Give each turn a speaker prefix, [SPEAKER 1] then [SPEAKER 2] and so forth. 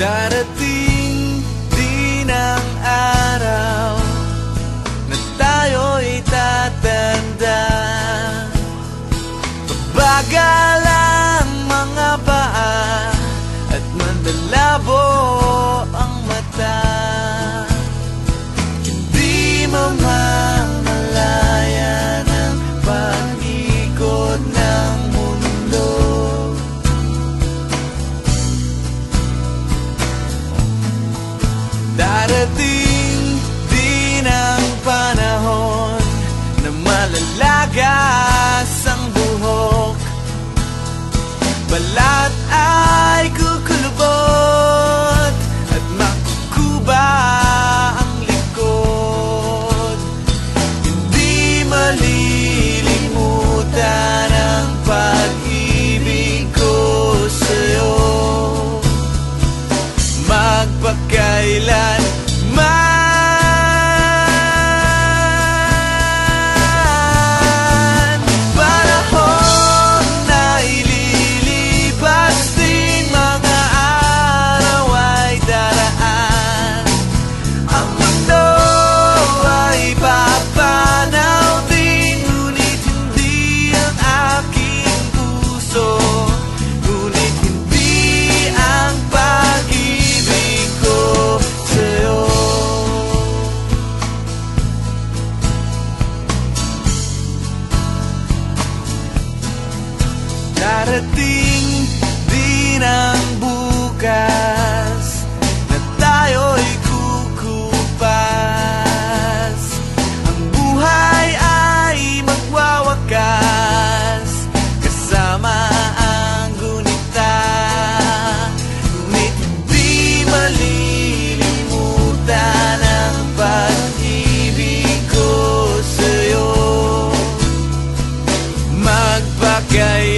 [SPEAKER 1] Darating din ang araw na tayo'y tatanda. Pabagal ang mga paa at manlalabo ang mata. Hindi mamamalayan ang pag-ikot ng mundo. Darating din ang panahon na malalagas ang buhok. Balat ay kukulubot at makukuba ang likod. Hindi malilimutan ang pag-ibig ko sa'yo, magpakailanman. Panahon na ililipas din, mga araw ay daraan. Ang mundo ay papanaw din, ngunit hindi ang aking puso, ngunit hindi ang pag-ibig ko sa'yo. Darating din ang bukas na tayo'y kukupas. Ang buhay ay magwawakas kasama ang gunita, ngunit hindi malilimutan ang pag-ibig ko sa'yo, magpakailanman.